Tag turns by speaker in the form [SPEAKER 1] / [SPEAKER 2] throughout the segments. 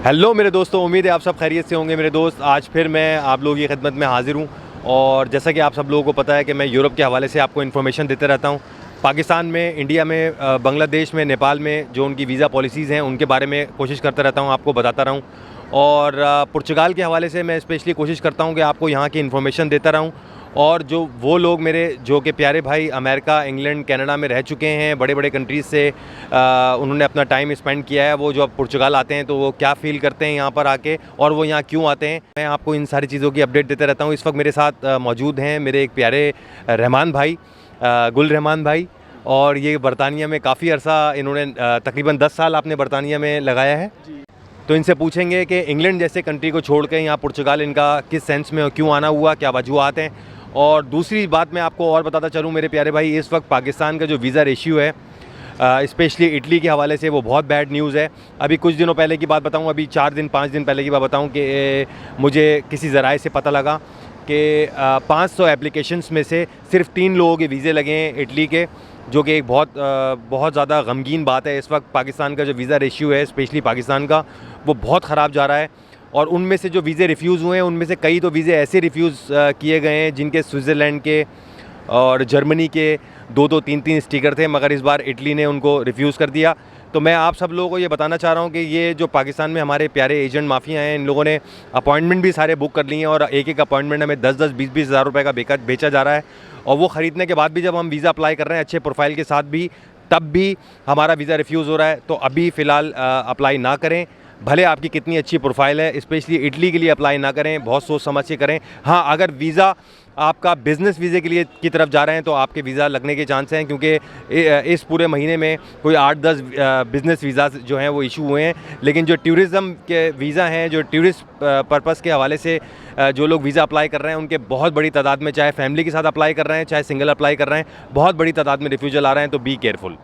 [SPEAKER 1] Hello मेरे दोस्तों, उम्मीद है आप सब खैरियत से होंगे। मेरे दोस्त, आज फिर मैं आप लोगों की खिदमत में हाज़िर हूँ और जैसा कि आप सब लोगों को पता है कि मैं यूरोप के हवाले से आपको इन्फॉर्मेशन देते रहता हूँ। पाकिस्तान में, इंडिया में, बांग्लादेश में, नेपाल में जो उनकी वीज़ा पॉलिसीज़ हैं उनके बारे में कोशिश करता रहता हूँ, आपको बताता रहूँ। और पुर्तगाल के हवाले से मैं स्पेशली कोशिश करता हूँ कि आपको यहाँ की इन्फॉर्मेशन देता रहूँ। और जो वो लोग मेरे जो कि प्यारे भाई अमेरिका, इंग्लैंड, कनाडा में रह चुके हैं, बड़े बड़े कंट्रीज़ से उन्होंने अपना टाइम स्पेंड किया है, वो जो अब पुर्तगाल आते हैं तो वो क्या फ़ील करते हैं यहाँ पर आके और वो यहाँ क्यों आते हैं, मैं आपको इन सारी चीज़ों की अपडेट देते रहता हूँ। इस वक्त मेरे साथ मौजूद हैं मेरे एक प्यारे रहमान भाई, गुल रहमान भाई। और ये बरतानिया में काफ़ी अर्सा इन्होंने तकरीबन 10 साल आपने बरतानिया में लगाया है। तो इनसे पूछेंगे कि इंग्लैंड जैसे कंट्री को छोड़ के यहाँ पुर्तगाल इनका किस सेंस में क्यों आना हुआ, क्या वजूहत हैं। और दूसरी बात मैं आपको और बताता चलूँ मेरे प्यारे भाई, इस वक्त पाकिस्तान का जो वीज़ा रेशियो है स्पेशली इटली के हवाले से वो बहुत बैड न्यूज़ है। अभी कुछ दिनों पहले की बात बताऊँ, अभी 4 दिन 5 दिन पहले की बात बताऊँ कि मुझे किसी ज़राए से पता लगा कि 500 एप्लीकेशंस में से सिर्फ 3 लोगों के वीज़े लगे हैं इटली के, जो कि एक बहुत ज़्यादा गमगीन बात है। इस वक्त पाकिस्तान का जो वीज़ा रेशियो है स्पेशली पाकिस्तान का, वो बहुत ख़राब जा रहा है। और उनमें से जो वीज़े रिफ्यूज़ हुए हैं उनमें से कई तो वीज़े ऐसे रिफ्यूज़ किए गए हैं जिनके स्विट्ज़रलैंड के और जर्मनी के 2-2 3-3 स्टिकर थे, मगर इस बार इटली ने उनको रिफ्यूज़ कर दिया। तो मैं आप सब लोगों को ये बताना चाह रहा हूँ कि ये जो पाकिस्तान में हमारे प्यारे एजेंट माफिया हैं, इन लोगों ने अपॉइंटमेंट भी सारे बुक कर लिए हैं और एक अपॉइंटमेंट हमें 10-10 20-20 हज़ार रुपये का बेचा जा रहा है। और वो ख़रीदने के बाद भी जब हम वीज़ा अप्लाई कर रहे हैं अच्छे प्रोफाइल के साथ भी, तब भी हमारा वीज़ा रिफ्यूज़ हो रहा है। तो अभी फ़िलहाल अप्लाई ना करें, भले आपकी कितनी अच्छी प्रोफाइल है, स्पेशली इटली के लिए अप्लाई ना करें, बहुत सोच समझ के करें। हाँ, अगर वीज़ा आपका बिज़नेस वीज़े के लिए की तरफ जा रहे हैं तो आपके वीज़ा लगने के चांस हैं, क्योंकि इस पूरे महीने में कोई 8-10 बिज़नेस वीज़ा जो हैं वो इशू हुए हैं। लेकिन जो टूरिज़म के वीज़ा हैं, जो टूरिस्ट पर्पस के हवाले से जो लोग वीज़ा अप्लाई कर रहे हैं, उनके बहुत बड़ी तादाद में, चाहे फैमिली के साथ अप्लाई कर रहे हैं चाहे सिंगल अप्लाई कर रहे हैं, बहुत बड़ी तादाद में रिफ्यूज़ल आ रहे हैं। तो बी केयरफुल।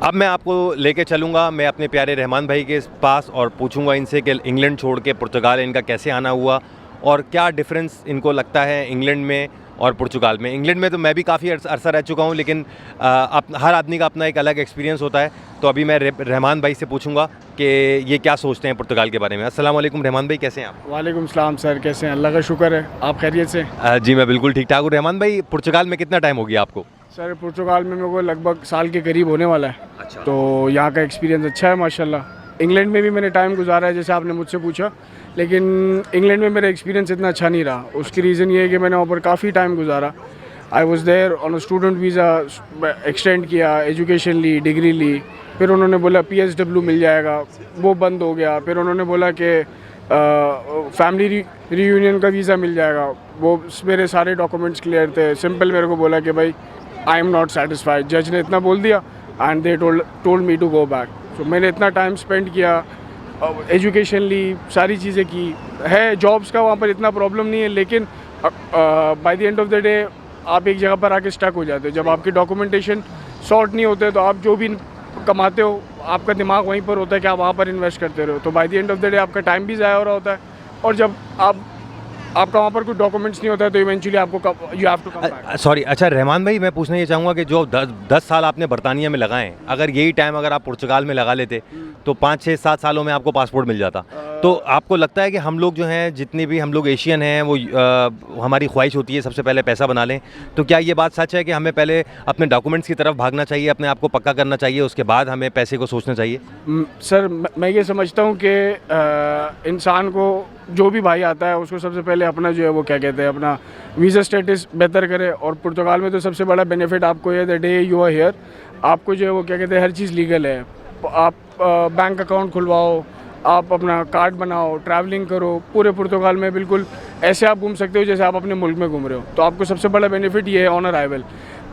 [SPEAKER 1] अब मैं आपको लेके चलूँगा मैं अपने प्यारे रहमान भाई के पास और पूछूंगा इनसे कि इंग्लैंड छोड़ के पुर्तगाल इनका कैसे आना हुआ और क्या डिफरेंस इनको लगता है इंग्लैंड में और पुर्तगाल में। इंग्लैंड में तो मैं भी काफ़ी अरसा रह चुका हूँ, लेकिन हर आदमी का अपना एक अलग एक्सपीरियंस होता है। तो अभी मैं रहमान भाई से पूछूंगा कि ये क्या सोचते हैं पुर्तगाल के बारे में। अस्सलाम वालेकुम रहमान भाई, कैसे हैं आप?
[SPEAKER 2] वालेकुम सलाम सर, कैसे हैं? अल्लाह का शुक्र है, आप खैरियत से?
[SPEAKER 1] जी मैं बिल्कुल ठीक ठाक हूँ। रहमान भाई, पुर्तगाल में कितना टाइम हो गया आपको?
[SPEAKER 2] सर पुर्तगाल में मेरे को लगभग साल के करीब होने वाला है।
[SPEAKER 1] अच्छा।
[SPEAKER 2] तो यहाँ का एक्सपीरियंस अच्छा है माशाल्लाह। इंग्लैंड में भी मैंने टाइम गुजारा है जैसे आपने मुझसे पूछा, लेकिन इंग्लैंड में मेरा एक्सपीरियंस इतना अच्छा नहीं रहा। उसकी रीज़न ये है कि मैंने वहाँ पर काफ़ी टाइम गुजारा। I was there on student visa, extend किया, एजुकेशन ली, डिग्री ली, फिर उन्होंने बोला PSW मिल जाएगा, वो बंद हो गया। फिर उन्होंने बोला कि फैमिली रीयूनियन का वीज़ा मिल जाएगा, वो मेरे सारे डॉक्यूमेंट्स क्लियर थे। सिंपल मेरे को बोला कि भाई आई एम नॉट सेटिस्फाइड, जज ने इतना बोल दिया and they told me to go back. तो मैंने इतना टाइम स्पेंड किया, एजुकेशन ली, सारी चीज़ें की है। जॉब्स का वहाँ पर इतना प्रॉब्लम नहीं है, लेकिन by the end of the day आप एक जगह पर आके स्टक हो जाते हो। जब आपके डॉक्यूमेंटेशन सॉर्ट नहीं होते तो आप जो भी कमाते हो आपका दिमाग वहीं पर होता है कि आप वहाँ पर इन्वेस्ट करते रहो। तो by the end of the day आपका टाइम भी ज़ाया हो रहा होता है, और जब आपका वहाँ पर कोई डॉक्यूमेंट्स नहीं होता है तो इवेंचुअली आपको you have to come back.
[SPEAKER 1] Sorry, अच्छा रहमान भाई, मैं पूछना ये चाहूँगा कि जो 10 साल आपने बरतानिया में लगाए हैं, अगर यही टाइम अगर आप पुर्तगाल में लगा लेते तो 5-6-7 सालों में आपको पासपोर्ट मिल जाता। तो आपको लगता है कि हम लोग जो हैं, जितने भी हम लोग एशियन हैं, वो हमारी ख्वाहिश होती है सबसे पहले पैसा बना लें, तो क्या ये बात सच है कि हमें पहले अपने डॉक्यूमेंट्स की तरफ भागना चाहिए, अपने आप को पक्का करना चाहिए, उसके बाद हमें पैसे को सोचना चाहिए?
[SPEAKER 2] सर मैं ये समझता हूँ कि इंसान को जो भी भाई आता है उसको सबसे पहले अपना जो है वो क्या कहते हैं, अपना वीज़ा स्टेटस बेहतर करे। और पुर्तगाल में तो सबसे बड़ा बेनिफिट आपको ये the day you are here, आपको जो है वो क्या कहते हैं, हर चीज़ लीगल है। आप बैंक अकाउंट खुलवाओ, आप अपना कार्ड बनाओ, ट्रैवलिंग करो, पूरे पुर्तगाल में बिल्कुल ऐसे आप घूम सकते हो जैसे आप अपने मुल्क में घूम रहे हो। तो आपको सबसे बड़ा बेनिफिट ये है ऑन अराइवल।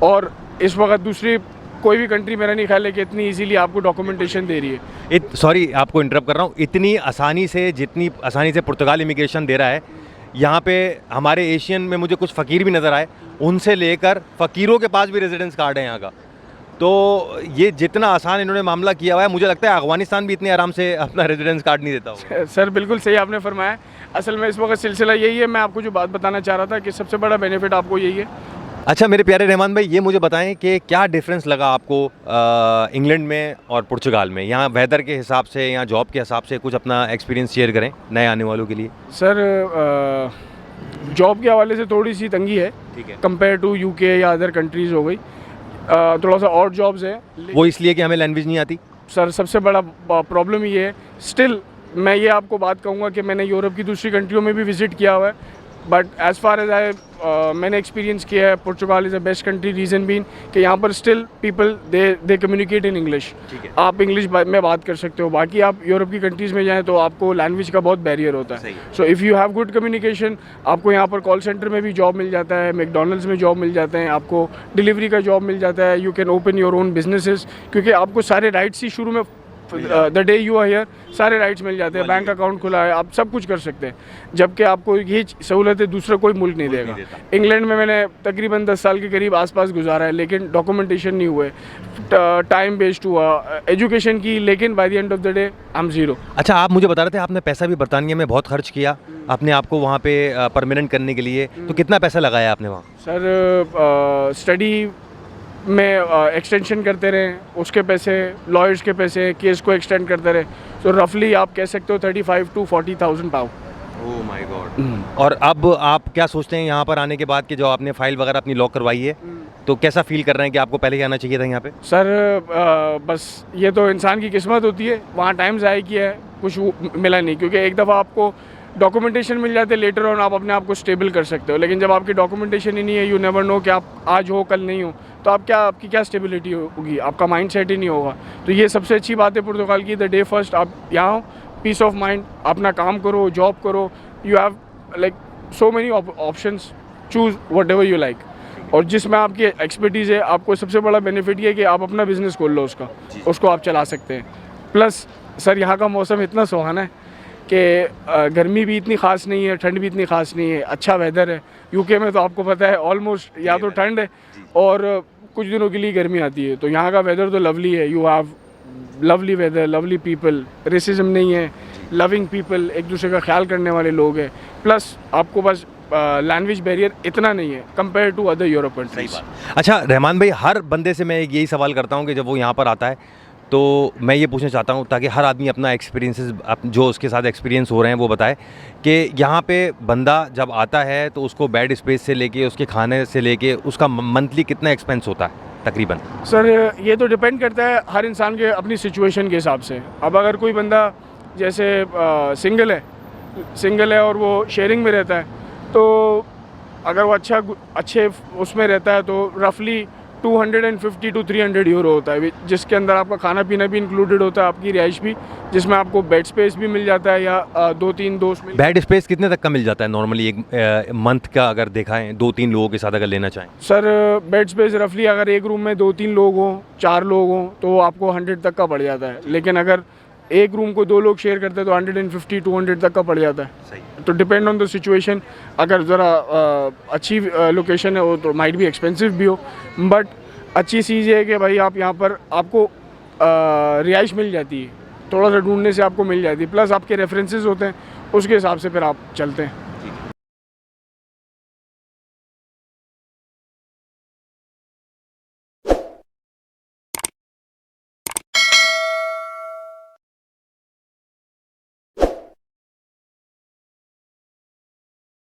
[SPEAKER 2] और इस वक्त दूसरी कोई भी कंट्री मेरा नहीं ख्याल है कि इतनी इजीली आपको डॉक्यूमेंटेशन दे रही है।
[SPEAKER 1] सॉरी आपको इंटरप्ट कर रहा हूँ, इतनी आसानी से, जितनी आसानी से पुर्तगाल इमिग्रेशन दे रहा है, यहाँ पे हमारे एशियन में मुझे कुछ फ़कीर भी नज़र आए, उनसे लेकर फ़कीरों के पास भी रेजिडेंस कार्ड है यहाँ का। तो ये जितना आसान इन्होंने मामला किया हुआ है, मुझे लगता है अफगानिस्तान भी इतने आराम से अपना रेजिडेंस कार्ड नहीं देता होगा।
[SPEAKER 2] सर बिल्कुल सही आपने फरमाया। असल में इस वक्त सिलसिला यही है, मैं आपको जो बात बताना चाह रहा था कि सबसे बड़ा बेनिफिट आपको यही है
[SPEAKER 1] अच्छा मेरे प्यारे रहमान भाई, ये मुझे बताएं कि क्या डिफरेंस लगा आपको इंग्लैंड में और पुर्तगाल में? यहाँ वेदर के हिसाब से या जॉब के हिसाब से कुछ अपना एक्सपीरियंस शेयर करें नए आने वालों के लिए।
[SPEAKER 2] सर जॉब के हवाले से थोड़ी सी तंगी है,
[SPEAKER 1] ठीक है।
[SPEAKER 2] कंपेयर टू यूके या अदर कंट्रीज़ हो गई। थोड़ा सा और जॉब्स है
[SPEAKER 1] वो इसलिए कि हमें लैंग्वेज नहीं आती?
[SPEAKER 2] सर सबसे बड़ा प्रॉब्लम ये है। स्टिल मैं ये आपको बात कहूँगा कि मैंने यूरोप की दूसरी कंट्रियों में भी विज़िट किया हुआ है, but as far as I मैंने एक्सपीरियंस किया है, Portugal is a best country. Reason being कि यहाँ पर still people they communicate in English. आप इंग्लिश में बात कर सकते हो, बाकी आप यूरोप की कंट्रीज़ में जाएँ तो आपको लैंग्वेज का बहुत बैरियर होता है। So if you have good communication, आपको यहाँ पर कॉल सेंटर में भी जॉब मिल जाता है, मैकडॉनल्ड्स में जॉब मिल जाते हैं, आपको डिलीवरी का जॉब मिल जाता है, you can open your own businesses, क्योंकि आपको सारे राइट्स ही शुरू में the day you are here सारे राइट्स मिल जाते हैं। बैंक अकाउंट खुला है, आप सब कुछ कर सकते हैं, जबकि आपको ये सहूलतें दूसरा कोई मुल्क नहीं देगा। इंग्लैंड में मैंने तकरीबन 10 साल के करीब आसपास गुजारा है, लेकिन डॉक्यूमेंटेशन नहीं हुए, टाइम वेस्ट हुआ, एजुकेशन की, लेकिन by the end of the day I am zero.
[SPEAKER 1] अच्छा आप मुझे बता रहे थे आपने पैसा भी बरतानिया में बहुत खर्च किया अपने आप को वहाँ पे परमानेंट करने के लिए, तो कितना पैसा लगाया आपने वहाँ?
[SPEAKER 2] सर स्टडी में एक्सटेंशन करते रहे, उसके पैसे, लॉयर्स के पैसे, केस को एक्सटेंड करते रहे, तो रफली आप कह सकते हो 35,000 to 40,000 pound.
[SPEAKER 1] Oh my God. और अब आप क्या सोचते हैं यहाँ पर आने के बाद कि जो आपने फाइल वगैरह अपनी लॉक करवाई है, तो कैसा फील कर रहे हैं कि आपको पहले ही आना चाहिए था यहाँ पे?
[SPEAKER 2] सर बस ये तो इंसान की किस्मत होती है, वहाँ टाइम ज़ाया किया है, कुछ मिला नहीं, क्योंकि एक दफ़ा आपको डॉक्यूमेंटेशन मिल जाते हैं, लेटर ऑन आप अपने आप को स्टेबल कर सकते हो, लेकिन जब आपकी डॉक्यूमेंटेशन ही नहीं है, यू नेवर नो कि आप आज हो कल नहीं हो, तो आपकी क्या स्टेबिलिटी होगी, आपका माइंड सेट ही नहीं होगा। तो ये सबसे अच्छी बात है पुर्तगाल की, द डे फर्स्ट आप यहाँ हो, पीस ऑफ माइंड, अपना काम करो, जॉब करो, you have like so many options, choose what ever you like. और जिसमें आपकी एक्सपर्टीज़ है, आपको सबसे बड़ा बेनिफिट ये है कि आप अपना बिजनेस खोल लो, उसको आप चला सकते हैं। प्लस सर यहाँ का मौसम इतना सुहाना है कि गर्मी भी इतनी ख़ास नहीं है, ठंड भी इतनी ख़ास नहीं है, अच्छा वेदर है। यूके में तो आपको पता है ऑलमोस्ट या तो ठंड है और कुछ दिनों के लिए गर्मी आती है, तो यहाँ का वेदर तो लवली है। You have lovely weather, lovely people, racism नहीं है, लविंग पीपल, एक दूसरे का ख्याल करने वाले लोग हैं। प्लस आपको बस लैंग्वेज बैरियर इतना नहीं है compare to other Europe countries.
[SPEAKER 1] अच्छा रहमान भाई, हर बंदे से मैं यही सवाल करता हूँ कि जब वो यहाँ पर आता है तो मैं ये पूछना चाहता हूँ, ताकि हर आदमी अपना एक्सपीरियंसेस जो उसके साथ एक्सपीरियंस हो रहे हैं वो बताए कि यहाँ पे बंदा जब आता है तो उसको बेड स्पेस से लेके, उसके खाने से लेके, उसका मंथली कितना एक्सपेंस होता है तकरीबन?
[SPEAKER 2] सर ये तो डिपेंड करता है हर इंसान के अपनी सिचुएशन के हिसाब से। अब अगर कोई बंदा जैसे सिंगल है और वो शेयरिंग में रहता है, तो अगर वो अच्छे उसमें रहता है तो रफली 250 to 300 यूरो होता है, जिसके अंदर आपका खाना पीना भी इंक्लूडेड होता है, आपकी रिहाइश भी, जिसमें आपको बेड स्पेस भी मिल जाता है, या 2-3 दोस्त मिल।
[SPEAKER 1] बेड स्पेस कितने तक का मिल जाता है नॉर्मली एक मंथ का, अगर देखा है 2-3 लोगों के साथ अगर लेना चाहें?
[SPEAKER 2] सर बेड स्पेस रफली अगर एक रूम में 2-3 लोग हों, 4 लोग हों, तो वो आपको 100 तक का पड़ जाता है, लेकिन अगर एक रूम को 2 लोग शेयर करते हैं तो 150-200 तक का पड़ जाता है।
[SPEAKER 1] सही।
[SPEAKER 2] तो डिपेंड ऑन द सिचुएशन, अगर ज़रा अच्छी लोकेशन है वो तो माइट भी एक्सपेंसिव भी हो, बट अच्छी चीज़ है कि भाई आप यहाँ पर आपको रिहाइश मिल जाती है, थोड़ा सा ढूंढने से आपको मिल जाती है, प्लस आपके रेफरेंसेस होते हैं, उसके हिसाब से फिर आप चलते हैं।